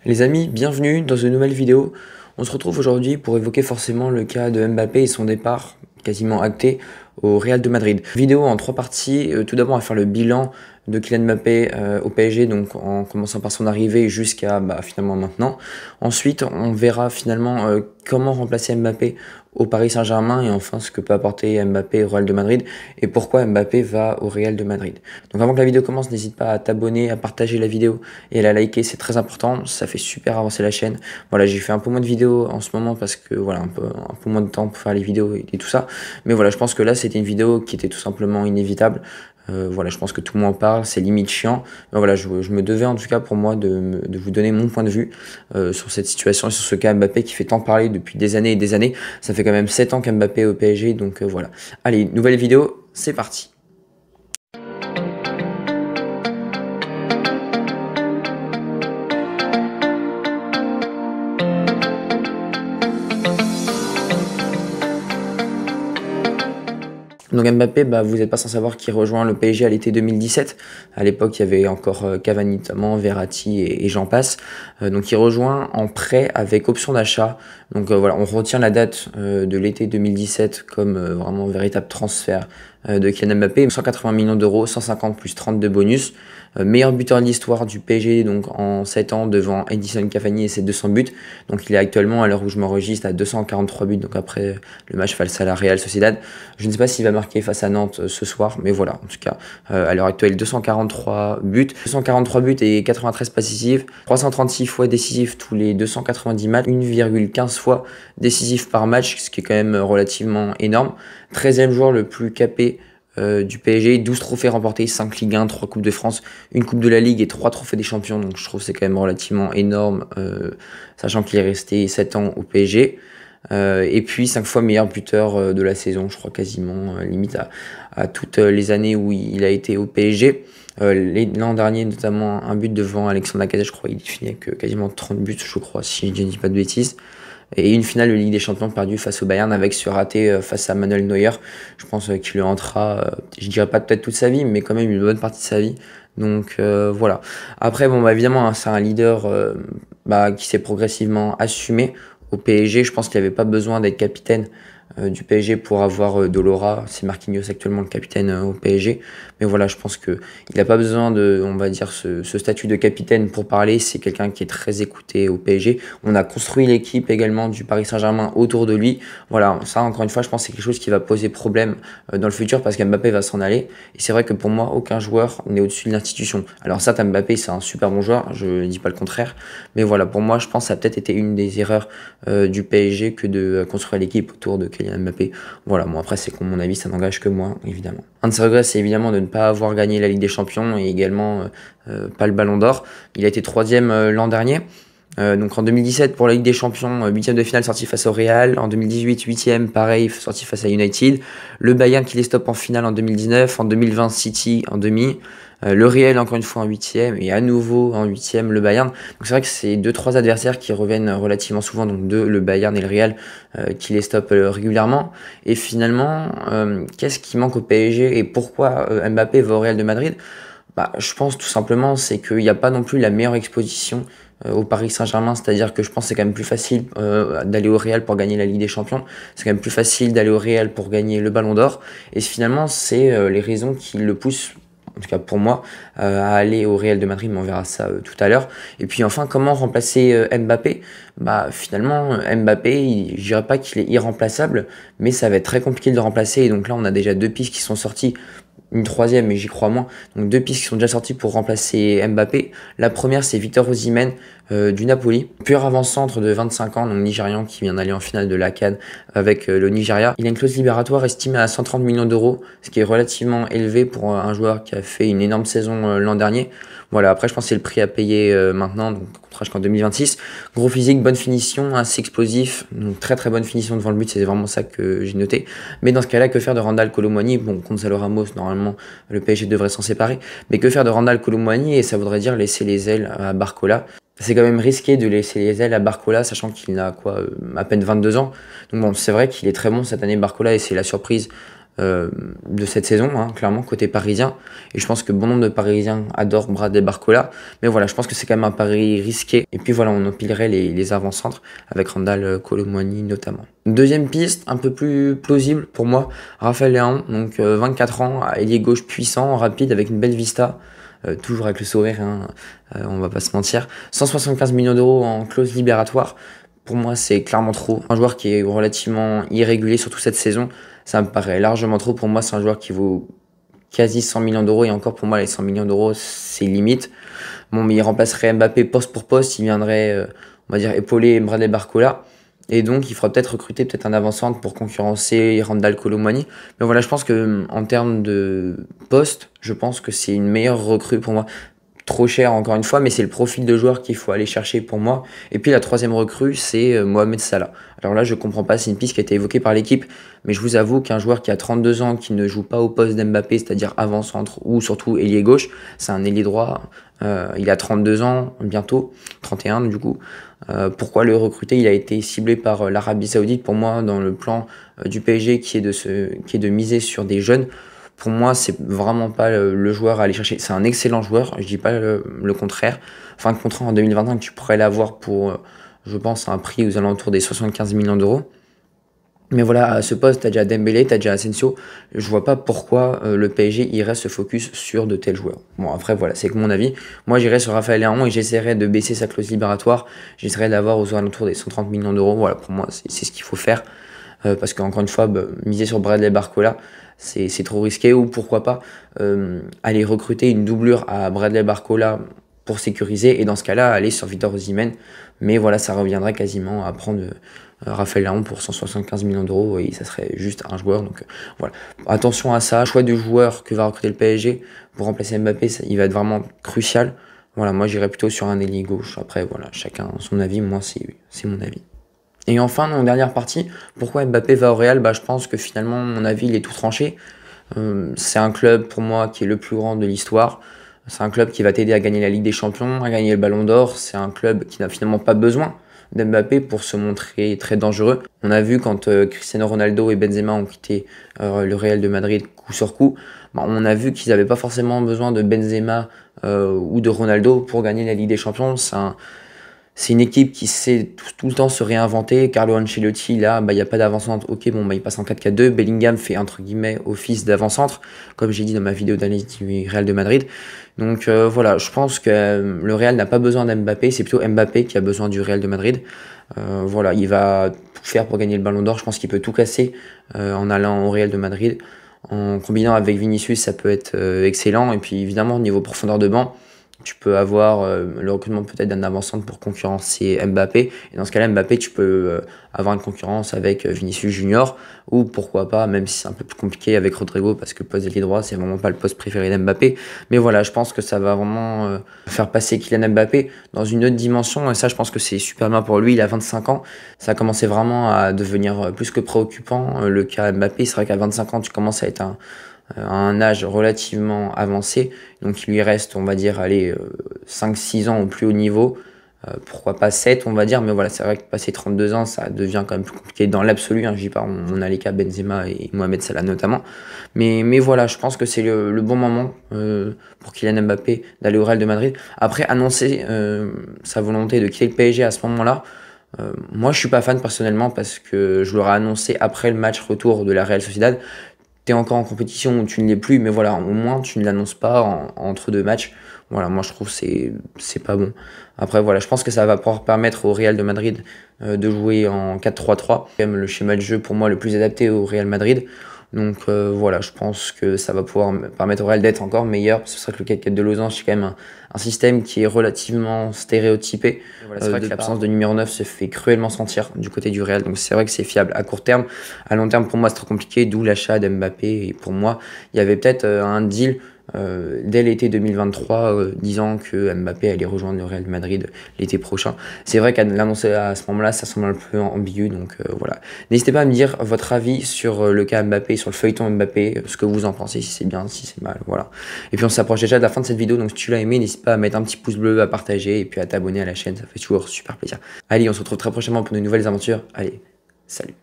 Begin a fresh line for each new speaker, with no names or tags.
Les amis, bienvenue dans une nouvelle vidéo. On se retrouve aujourd'hui pour évoquer forcément le cas de Mbappé et son départ quasiment acté au Real de Madrid. Vidéo en 3 parties. Tout d'abord, on va faire le bilan de Kylian Mbappé au PSG, donc en commençant par son arrivée jusqu'à finalement maintenant. Ensuite, on verra finalement comment remplacer Mbappé au Paris Saint-Germain et enfin ce que peut apporter Mbappé au Real de Madrid et pourquoi Mbappé va au Real de Madrid. Donc avant que la vidéo commence, n'hésite pas à t'abonner, à partager la vidéo et à la liker, c'est très important, ça fait super avancer la chaîne. Voilà, j'ai fait un peu moins de vidéos en ce moment parce que voilà, un peu moins de temps pour faire les vidéos et tout ça. Mais voilà, je pense que là c'était une vidéo qui était tout simplement inévitable. Voilà, je pense que tout le monde en parle, c'est limite chiant. Mais voilà, je me devais en tout cas pour moi de vous donner mon point de vue sur cette situation et sur ce cas Mbappé qui fait tant parler depuis des années et des années. Ça fait quand même 7 ans qu'Mbappé est au PSG, donc voilà. Allez, nouvelle vidéo, c'est parti. Donc Mbappé, vous n'êtes pas sans savoir qu'il rejoint le PSG à l'été 2017. À l'époque, il y avait encore Cavani notamment, Verratti et j'en passe. Donc il rejoint en prêt avec option d'achat. Donc voilà, on retient la date de l'été 2017 comme vraiment véritable transfert de Kylian Mbappé. 180 millions d'euros, 150 plus 30 de bonus. Meilleur buteur de l'histoire du PSG donc en 7 ans devant Edinson Cavani et ses 200 buts. Donc il est actuellement à l'heure où je m'enregistre à 243 buts donc après le match face à la Real Sociedad. Je ne sais pas s'il va marquer face à Nantes ce soir, mais voilà, en tout cas à l'heure actuelle 243 buts et 93 passes décisives, 336 fois décisif tous les 290 matchs, 1,15 fois décisif par match, ce qui est quand même relativement énorme. 13e joueur le plus capé du PSG, 12 trophées remportés, 5 Ligue 1, 3 Coupes de France, une Coupe de la Ligue et 3 trophées des champions. Donc je trouve que c'est quand même relativement énorme, sachant qu'il est resté 7 ans au PSG. Et puis 5 fois meilleur buteur de la saison, je crois quasiment, limite à toutes les années où il a été au PSG. L'an dernier, notamment un but devant Alexandre Lacazette, je crois, il finit avec quasiment 30 buts, je crois, si je ne dis pas de bêtises. Et une finale de Ligue des Champions perdue face au Bayern avec ce raté face à Manuel Neuer. Je pense qu'il lui hantera, je dirais pas peut-être toute sa vie, mais quand même une bonne partie de sa vie. Donc voilà. Après, évidemment, hein, c'est un leader qui s'est progressivement assumé au PSG. Je pense qu'il n'avait pas besoin d'être capitaine du PSG pour avoir de l'aura. C'est Marquinhos actuellement le capitaine au PSG. Mais voilà, je pense qu'il n'a pas besoin de, on va dire, ce statut de capitaine pour parler. C'est quelqu'un qui est très écouté au PSG. On a construit l'équipe également du Paris Saint-Germain autour de lui. Voilà, ça encore une fois, je pense que c'est quelque chose qui va poser problème dans le futur parce qu'Mbappé va s'en aller. Et c'est vrai que pour moi, aucun joueur n'est au-dessus de l'institution. Alors ça, Mbappé, c'est un super bon joueur, je ne dis pas le contraire. Mais voilà, pour moi, je pense que ça a peut-être été une des erreurs du PSG que de construire l'équipe autour de Kylian Mbappé. Voilà, bon après, c'est mon avis, ça n'engage que moi, évidemment. Un de ses regrets, c'est évidemment de ne pas avoir gagné la Ligue des Champions et également pas le Ballon d'Or. Il a été 3e l'an dernier. Donc en 2017 pour la Ligue des Champions, 8e de finale sorti face au Real. En 2018, 8e, pareil, sorti face à United. Le Bayern qui les stoppe en finale en 2019. En 2020, City en demi. Le Real encore une fois en 8e et à nouveau en 8e le Bayern. Donc c'est vrai que c'est 2-3 adversaires qui reviennent relativement souvent, donc le Bayern et le Real qui les stoppent régulièrement. Et finalement, qu'est-ce qui manque au PSG et pourquoi Mbappé va au Real de Madrid? Je pense tout simplement c'est qu'il n'y a pas non plus la meilleure exposition au Paris Saint-Germain, c'est-à-dire que je pense que c'est quand même plus facile d'aller au Real pour gagner la Ligue des Champions, c'est quand même plus facile d'aller au Real pour gagner le Ballon d'Or, et finalement c'est les raisons qui le poussent, en tout cas pour moi, à aller au Real de Madrid, mais on verra ça tout à l'heure. Et puis enfin, comment remplacer Mbappé? Finalement, Mbappé, je dirais pas qu'il est irremplaçable, mais ça va être très compliqué de le remplacer, et donc là on a déjà 2 pistes qui sont sorties, une 3e, mais j'y crois moins. Donc 2 pistes qui sont déjà sorties pour remplacer Mbappé. La première, c'est Victor Osimhen du Napoli, pur avant-centre de 25 ans, donc nigérian qui vient d'aller en finale de la CAN avec le Nigeria. Il a une clause libératoire estimée à 130 millions d'euros, ce qui est relativement élevé pour un joueur qui a fait une énorme saison l'an dernier. Voilà, après je pense que c'est le prix à payer maintenant, donc contrat jusqu'en 2026. Gros physique, bonne finition, assez explosif, donc très très bonne finition devant le but, c'est vraiment ça que j'ai noté. Mais dans ce cas-là, que faire de Randal Kolo Muani? Bon, Gonzalo Ramos, normalement le PSG devrait s'en séparer, mais que faire de Randal Kolo Muani? Et ça voudrait dire laisser les ailes à Barcola. C'est quand même risqué de laisser les ailes à Barcola, sachant qu'il n'a à peine 22 ans. Donc bon, c'est vrai qu'il est très bon cette année Barcola et c'est la surprise de cette saison, hein, clairement, côté parisien. Et je pense que bon nombre de Parisiens adorent Bradley Barcola. Mais voilà, je pense que c'est quand même un pari risqué. Et puis voilà, on empilerait les avant-centres avec Randal Kolo Muani notamment. Deuxième piste, un peu plus plausible pour moi, Raphaël Léon, donc 24 ans, ailier gauche puissant, rapide, avec une belle vista. Toujours avec le sourire, hein, on va pas se mentir. 175 millions d'euros en clause libératoire. Pour moi, c'est clairement trop. Un joueur qui est relativement irrégulier, surtout cette saison, ça me paraît largement trop. Pour moi, c'est un joueur qui vaut quasi 100 millions d'euros. Et encore, pour moi, les 100 millions d'euros, c'est limite. Bon, mais il remplacerait Mbappé poste pour poste. Il viendrait, on va dire, épauler Bradley Barcola. Et donc, il faudra peut-être recruter peut-être un avant-centre pour concurrencer Randal Kolo Muani. Mais voilà, je pense que en termes de poste, je pense que c'est une meilleure recrue pour moi. Trop cher encore une fois, mais c'est le profil de joueur qu'il faut aller chercher pour moi. Et puis la troisième recrue, c'est Mohamed Salah. Alors là, je comprends pas, c'est une piste qui a été évoquée par l'équipe, mais je vous avoue qu'un joueur qui a 32 ans, qui ne joue pas au poste d'Mbappé, c'est-à-dire avant-centre ou surtout ailier gauche, c'est un ailier droit, il a 32 ans bientôt, 31 du coup. Pourquoi le recruter? Il a été ciblé par l'Arabie Saoudite, pour moi, dans le plan du PSG qui est de miser sur des jeunes. Pour moi, c'est vraiment pas le joueur à aller chercher. C'est un excellent joueur, je dis pas le contraire. Enfin, le contrat en 2021, tu pourrais l'avoir pour, je pense, un prix aux alentours des 75 millions d'euros. Mais voilà, à ce poste, t'as déjà Dembélé, t'as déjà Asensio. Je vois pas pourquoi le PSG irait se focus sur de tels joueurs. Bon, après, voilà, c'est que mon avis. Moi, j'irais sur Raphaël Léon et j'essaierais de baisser sa clause libératoire. J'essaierais d'avoir aux alentours des 130 millions d'euros. Voilà, pour moi, c'est ce qu'il faut faire. Parce qu'encore une fois, miser sur Bradley Barcola, c'est trop risqué. Ou pourquoi pas aller recruter une doublure à Bradley Barcola pour sécuriser. Et dans ce cas-là, aller sur Victor Osimhen. Mais voilà, ça reviendrait quasiment à prendre Raphaël Léon pour 175 millions d'euros. Et ça serait juste un joueur. Donc voilà, attention à ça. Choix de joueur que va recruter le PSG pour remplacer Mbappé, il va être vraiment crucial. Voilà, moi j'irais plutôt sur un ailier gauche. Après, voilà, chacun son avis. Moi, c'est mon avis. Et enfin, dans la dernière partie, pourquoi Mbappé va au Real? Je pense que finalement, mon avis, il est tout tranché. C'est un club, pour moi, qui est le plus grand de l'histoire. C'est un club qui va t'aider à gagner la Ligue des Champions, à gagner le Ballon d'Or. C'est un club qui n'a finalement pas besoin d'Mbappé pour se montrer très dangereux. On a vu quand Cristiano Ronaldo et Benzema ont quitté le Real de Madrid coup sur coup, on a vu qu'ils n'avaient pas forcément besoin de Benzema ou de Ronaldo pour gagner la Ligue des Champions. C'est une équipe qui sait tout le temps se réinventer. Carlo Ancelotti, là, il n'y a pas d'avant-centre. Ok, il passe en 4-4-2. Bellingham fait, entre guillemets, office d'avant-centre, comme j'ai dit dans ma vidéo d'analyse du Real de Madrid. Donc voilà, je pense que le Real n'a pas besoin d'Mbappé. C'est plutôt Mbappé qui a besoin du Real de Madrid. Voilà, il va tout faire pour gagner le Ballon d'Or. Je pense qu'il peut tout casser en allant au Real de Madrid. En combinant avec Vinicius, ça peut être excellent. Et puis évidemment, au niveau profondeur de banc, tu peux avoir le recrutement peut-être d'un avant-centre pour concurrencer Mbappé. Et dans ce cas-là, Mbappé, tu peux avoir une concurrence avec Vinicius Junior. Ou pourquoi pas, même si c'est un peu plus compliqué avec Rodrigo, parce que poste d'ailier droit, c'est vraiment pas le poste préféré d'Mbappé. Mais voilà, je pense que ça va vraiment faire passer Kylian Mbappé dans une autre dimension. Et ça, je pense que c'est super bien pour lui. Il a 25 ans. Ça a commencé vraiment à devenir plus que préoccupant. Le cas Mbappé, c'est vrai qu'à 25 ans, tu commences à être à un âge relativement avancé, donc il lui reste, on va dire, 5-6 ans au plus haut niveau, pourquoi pas 7, on va dire, mais voilà, c'est vrai que passer 32 ans, ça devient quand même plus compliqué dans l'absolu, hein, je dis pas, on a les cas Benzema et Mohamed Salah notamment, mais voilà, je pense que c'est le bon moment pour Kylian Mbappé d'aller au Real de Madrid. Après, annoncer sa volonté de quitter le PSG à ce moment-là, moi je suis pas fan personnellement, parce que je l'aurais annoncé après le match retour de la Real Sociedad. T'es encore en compétition ou tu ne l'es plus, mais voilà, au moins tu ne l'annonces pas entre deux matchs. Voilà, moi je trouve que c'est pas bon. Après voilà, je pense que ça va pouvoir permettre au Real de Madrid de jouer en 4-3-3. C'est quand même le schéma de jeu pour moi le plus adapté au Real Madrid. Donc voilà, je pense que ça va pouvoir permettre au Real d'être encore meilleur. Parce que c'est vrai que le 4-4 de Losange, c'est quand même un système qui est relativement stéréotypé. Voilà, c'est vrai que l'absence de numéro 9 se fait cruellement sentir du côté du Real. Donc c'est vrai que c'est fiable à court terme. À long terme, pour moi, c'est trop compliqué, d'où l'achat d'Mbappé. Et pour moi, il y avait peut-être un deal dès l'été 2023 disant que Mbappé allait rejoindre le Real Madrid l'été prochain. C'est vrai qu'à l'annoncer à ce moment-là, ça semble un peu ambigu, donc voilà. N'hésitez pas à me dire votre avis sur le cas Mbappé, sur le feuilleton Mbappé, ce que vous en pensez, si c'est bien, si c'est mal, voilà. Et puis on s'approche déjà de la fin de cette vidéo, donc si tu l'as aimé, n'hésite pas à mettre un petit pouce bleu, à partager et puis à t'abonner à la chaîne, ça fait toujours super plaisir. Allez, on se retrouve très prochainement pour de nouvelles aventures. Allez, salut.